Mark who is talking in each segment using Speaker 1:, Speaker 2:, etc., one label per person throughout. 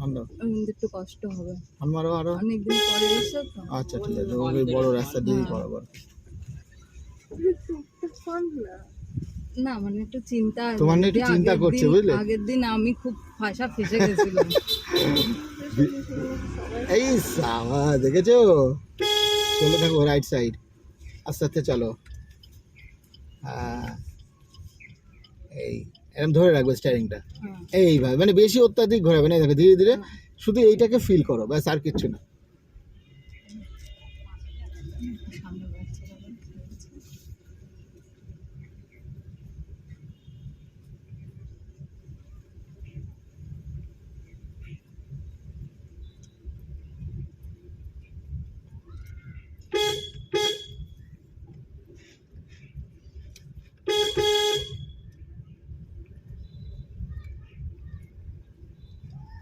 Speaker 1: Horn দাও।
Speaker 2: একটু কষ্ট হবে।
Speaker 1: হর্ন মারো আরো।
Speaker 2: অনেকদিন পরে এসে তো।
Speaker 1: আচ্ছা ঠিক আছে, ওই বড় রাস্তা দিয়েই বরাবর।
Speaker 2: না মানে একটু চিন্তা আছে।
Speaker 1: তোমার নিয়ে একটু চিন্তা করছে বুঝলে।
Speaker 2: আগের দিন আমি খুব ফেঁসে গেছিলাম।
Speaker 1: এই সাবা দেখেছো, চলে থাকো রাইট সাইড, আস্তে আস্তে চলো। হ্যাঁ এই এরকম ধরে রাখবে স্টিয়ারিংটা, এইভাবে মানে বেশি অত্যাধিক ঘোরাবে না, দেখো ধীরে ধীরে শুধু এইটাকে ফিল করো ব্যাস, আর কিচ্ছু না।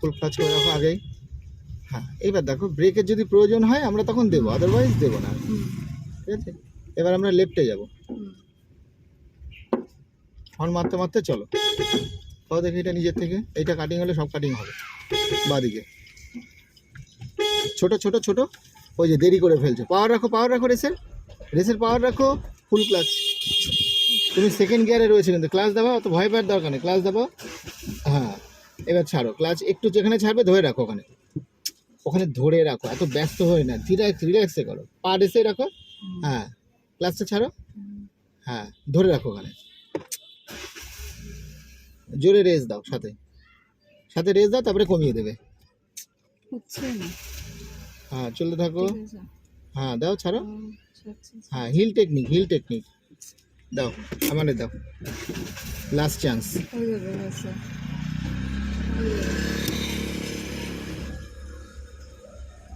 Speaker 1: ফুল ক্লাচ করে রাখো আগেই। হ্যাঁ এইবার দেখো ব্রেকের যদি প্রয়োজন হয় আমরা তখন দেবো, আদারওয়াইজ দেবো না, ঠিক আছে। এবার আমরা লেফটে যাব, হর্ন মারতে মারতে চলো। কত দেখি এটা নিজের থেকে, এইটা কাটিং হলে সব কাটিং হবে বাদিকে। ছোট ছোট ছোট, ওই যে দেরি করে ফেলছো, পাওয়ার রাখো রেসের পাওয়ার রাখো। ফুল ক্লাচ, তুমি সেকেন্ড গিয়ারে রয়েছে কিন্তু ক্লাচ দেবো, অত ভয় পাওয়ার দরকার নেই, ক্লাচ দেবো। হ্যাঁ এবার ছাড়ো ক্লাচ, একটু যেখানে ছাড়বে ধরে রাখো, ওখানে ধরে রাখো, এত ব্যস্ত হয়ে না, রিল্যাক্সে করো, পা রেসে রাখো। হ্যাঁ ক্লাচটা ছাড়ো, হ্যাঁ ধরে রাখো ওখানে, জোরে রেস দাও, সাথে রেস দাও, তারপরে কমিয়ে দেবে। হ্যাঁ চলতে থাকো, হ্যাঁ দাও ছাড়ো। হ্যাঁ হিল টেকনিক দাও, আমাদের দাও, লাস্ট চান্স।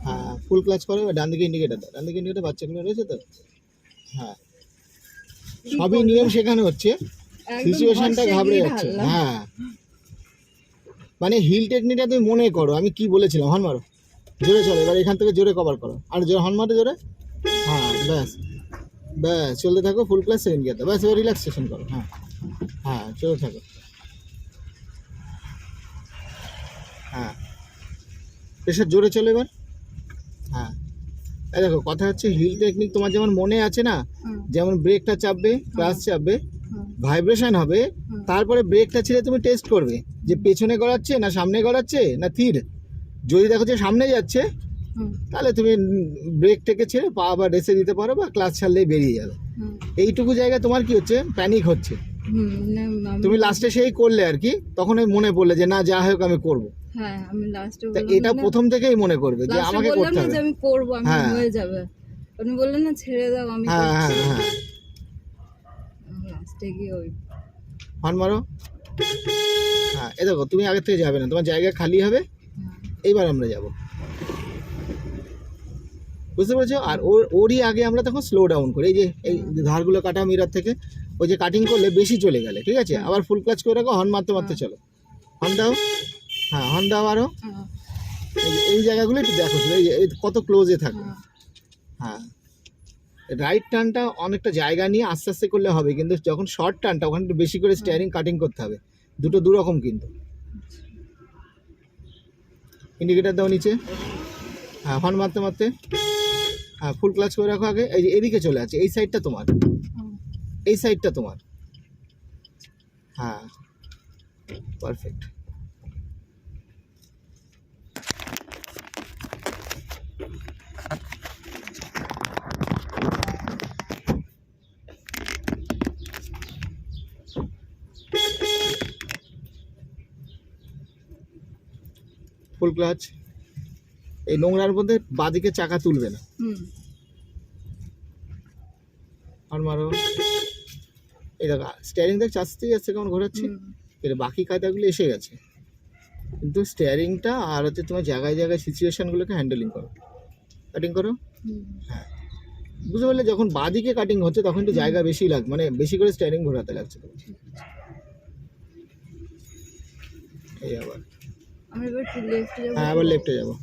Speaker 1: হ্যাঁ ফুল ক্লাচ করো, ডান দিকে ইন্ডিকেটার দাও, ডান দিকে ইন্ডিকেটার, বাচ্চাগুলো রয়েছে তো। হ্যাঁ সবই নিয়ম শেখানো হচ্ছে, সিচুয়েশনটা ঘাবড়ে যাচ্ছে। হ্যাঁ মানে হিল টেকনিকটা তুমি মনে করো আমি কি বলেছিলাম, হর্ন মারো, জোরে চলো, এবার এখান থেকে জোরে কভার করো, আর জোরে হর্ন মারো জোরে। হ্যাঁ ব্যাস চলতে থাকো, ফুল ক্লাচ সেকেন্ড গিয়ার দাও, ব্যাস এবার রিল্যাক্সেশন করো। হ্যাঁ চলতে থাকো। হ্যাঁ প্রেশার জোরে চলো এবার। হ্যাঁ এই দেখো কথা হচ্ছে হিল টেকনিক তোমার যেমন মনে আছে না, যেমন ব্রেকটা চাপবে, ক্লাচ চাপবে, ভাইব্রেশন হবে, তারপরে ব্রেকটা ছেড়ে তুমি টেস্ট করবে যে পেছনে গড়াচ্ছে না সামনে গড়াচ্ছে না তীর। যদি দেখো যে সামনে যাচ্ছে তাহলে তুমি ব্রেকটাকে ছেড়ে পা আবার রেসে দিতে পারো, বা ক্লাচ ছাড়লেই বেরিয়ে যাবে। এইটুকু জায়গায় তোমার কি হচ্ছে, প্যানিক হচ্ছে। তুমি লাস্টে সেই করলে আর কি, তখন মনে পড়লে যে না যা হোক আমি করবো।
Speaker 2: হ্যাঁ আমি লাস্টে
Speaker 1: এটা প্রথম থেকেই মনে করবে যে আমাকে করতে হবে,
Speaker 2: আমি করব, আমি হয়ে যাবে। আপনি বললেন না ছেড়ে দাও, আমি
Speaker 1: করছি। হ্যাঁ
Speaker 2: লাস্টে গিয়ে ওই
Speaker 1: হর্ন মারো। হ্যাঁ এই দেখো তুমি আগে থেকে যাবে না, তোমার জায়গা খালি হবে, এইবার আমরা যাব, বুঝতে পেরেছো। আর ওরই আগে আমরা তখন স্লো ডাউন করি, এই যে এই ধারগুলো কাটা মিরার থেকে, ওই যে কাটিং করলে বেশি চলে গেলে, ঠিক আছে, আবার ফুল ক্লাচ করে রাখো, হর্ন মারতে মারতে চলো, হর্ন দাও। হ্যাঁ হর্ন দাও আরো, এই জায়গাগুলো একটু দেখো, এই কত ক্লোজে থাকো। হ্যাঁ রাইট টার্নটা অনেকটা জায়গা নিয়ে আস্তে আস্তে করলে হবে, কিন্তু যখন শর্ট টার্নটা ওখানে একটু বেশি করে স্টিয়ারিং কাটিং করতে হবে, দুটো দুরকম কিন্তু। ইন্ডিকেটার দাও নিচে, হ্যাঁ হর্ন মারতে মারতে, হ্যাঁ ফুল ক্লাচ করে রাখো আগে। এই যে এদিকে চলে আছে, এই সাইডটা তোমার, এই সাইডটা তোমার। হ্যাঁ পারফেক্ট। ফুল ক্লাচ, এই নোংরার মধ্যে বাদিকে চাকা তুলবে না। আর মারো, এই দেখো স্টিয়ারিং দেখ আস্তে আস্তে কেমন ঘোরাচ্ছে, এটা বাকি কায়দাগুলো এসে গেছে, কিন্তু স্টিয়ারিংটা আর হচ্ছে তোমার জায়গায় জায়গায় সিচুয়েশনগুলোকে হ্যান্ডেলিং করো, কাটিং করো। হ্যাঁ বুঝতে পারলে, যখন বাদিকে কাটিং হচ্ছে তখন একটু জায়গা বেশি লাগবে, মানে বেশি করে স্টিয়ারিং ঘোরাতে লাগছে। এই আবার, হ্যাঁ আবার লেফটে যাবো।